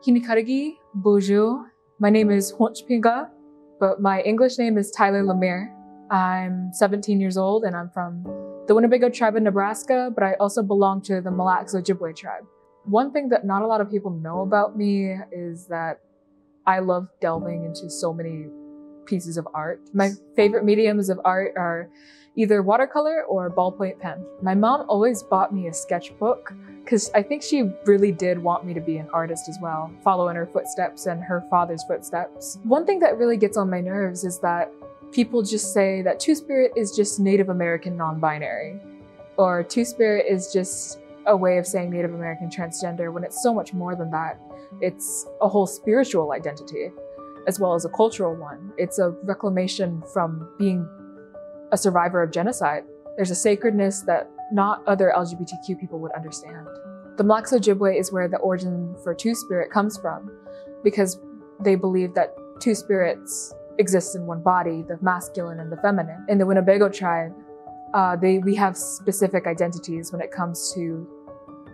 Kinikarigi, bonjour. My name is Honchpinga, but my English name is Tyler LaMere. I'm 17 years old and I'm from the Winnebago tribe in Nebraska, but I also belong to the Mille Lacs Ojibwe tribe. One thing that not a lot of people know about me is that I love delving into so many pieces of art. My favorite mediums of art are either watercolor or ballpoint pen. My mom always bought me a sketchbook because I think she really did want me to be an artist as well, follow in her footsteps and her father's footsteps. One thing that really gets on my nerves is that people just say that Two-Spirit is just Native American non-binary, or Two-Spirit is just a way of saying Native American transgender, when it's so much more than that. It's a whole spiritual identity, as well as a cultural one. It's a reclamation from being a survivor of genocide. There's a sacredness that not other LGBTQ people would understand. The Mille Lacs Ojibwe is where the origin for Two-Spirit comes from, because they believe that two spirits exist in one body, the masculine and the feminine. In the Winnebago tribe, we have specific identities when it comes to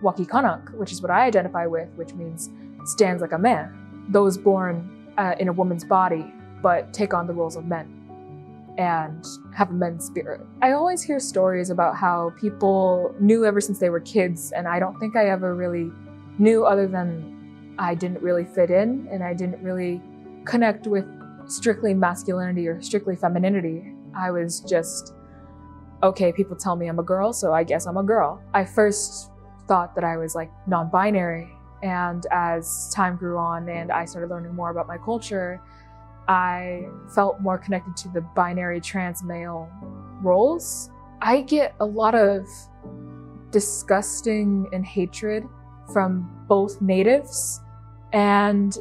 Wakikanak, which is what I identify with, which means stands like a man. Those born in a woman's body, but take on the roles of men and have a men's spirit. I always hear stories about how people knew ever since they were kids, and I don't think I ever really knew, other than I didn't really fit in and I didn't really connect with strictly masculinity or strictly femininity. I was just, okay, people tell me I'm a girl, so I guess I'm a girl. I first thought that I was like non-binary, and as time grew on and I started learning more about my culture, I felt more connected to the binary trans male roles. I get a lot of disgusting and hatred from both natives and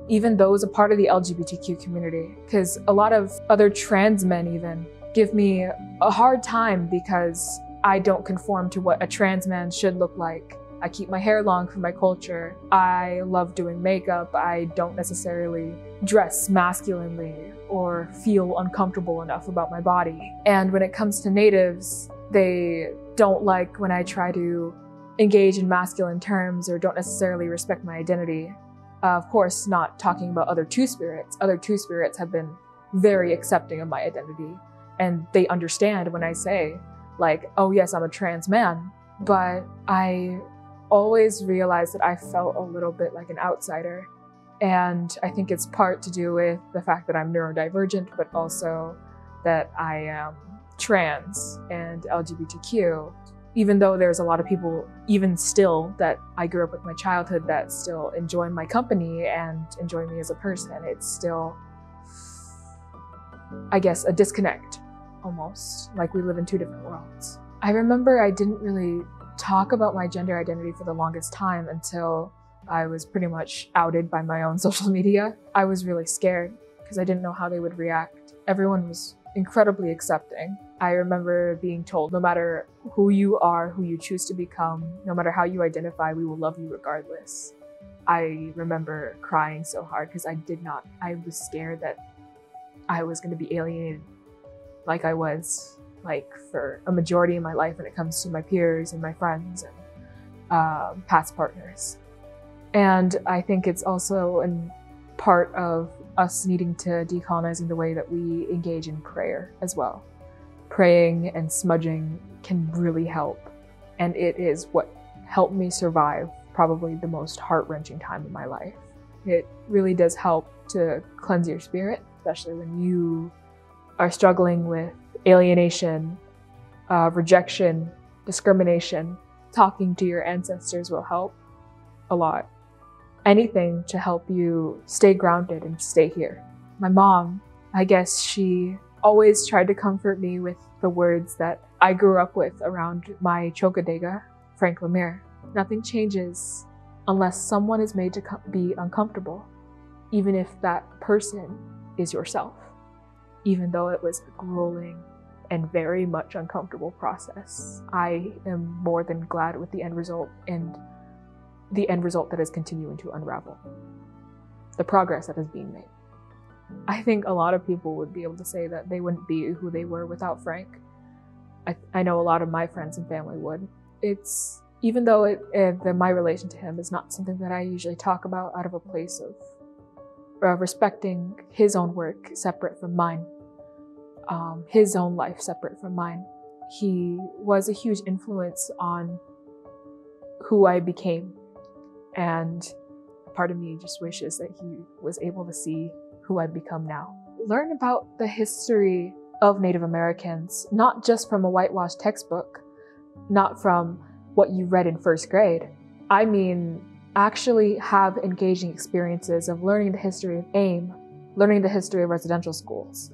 even those a part of the LGBTQ community, because a lot of other trans men even give me a hard time because I don't conform to what a trans man should look like. I keep my hair long for my culture. I love doing makeup. I don't necessarily dress masculinely or feel uncomfortable enough about my body. And when it comes to natives, they don't like when I try to engage in masculine terms or don't necessarily respect my identity. Of course, not talking about other Two-Spirits. Other Two-Spirits have been very accepting of my identity, and they understand when I say, like, oh yes, I'm a trans man. But I always realized that I felt a little bit like an outsider. And I think it's part to do with the fact that I'm neurodivergent, but also that I am trans and LGBTQ. Even though there's a lot of people, even still, that I grew up with my childhood that still enjoy my company and enjoy me as a person, it's still, I guess, a disconnect, almost. Like we live in two different worlds. I remember I didn't really talk about my gender identity for the longest time until I was pretty much outed by my own social media. I was really scared because I didn't know how they would react. Everyone was incredibly accepting. I remember being told, no matter who you are, who you choose to become, no matter how you identify, we will love you regardless. I remember crying so hard because I was scared that I was going to be alienated like I was, like, for a majority of my life when it comes to my peers and my friends and past partners. And I think it's also a part of us needing to decolonizing the way that we engage in prayer as well. Praying and smudging can really help. And it is what helped me survive probably the most heart-wrenching time of my life. It really does help to cleanse your spirit, especially when you are struggling with alienation, rejection, discrimination. Talking to your ancestors will help a lot. Anything to help you stay grounded and stay here. My mom, I guess she always tried to comfort me with the words that I grew up with around my chokadega, Frank LaMere. Nothing changes unless someone is made to be uncomfortable, even if that person is yourself, even though it was a grueling and very much uncomfortable process. I am more than glad with the end result, and the end result that is continuing to unravel. The progress that is being made. I think a lot of people would be able to say that they wouldn't be who they were without Frank. I know a lot of my friends and family would. It's Even though my relation to him is not something that I usually talk about out of a place of respecting his own work separate from mine, his own life separate from mine. He was a huge influence on who I became, and part of me just wishes that he was able to see who I've become now. Learn about the history of Native Americans, not just from a whitewashed textbook, not from what you read in first grade. I mean, actually have engaging experiences of learning the history of AIM, learning the history of residential schools,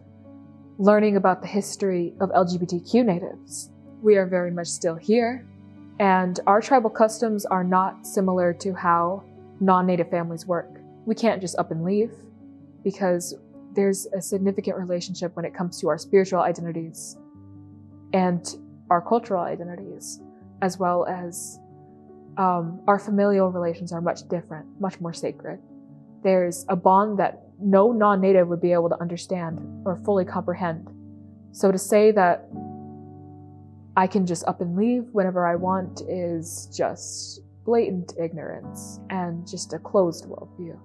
learning about the history of LGBTQ natives. We are very much still here, and our tribal customs are not similar to how non-Native families work. We can't just up and leave, because there's a significant relationship when it comes to our spiritual identities and our cultural identities, as well as our familial relations are much different, much more sacred. There's a bond that no non-Native would be able to understand or fully comprehend. So to say that I can just up and leave whenever I want is just blatant ignorance and just a closed worldview.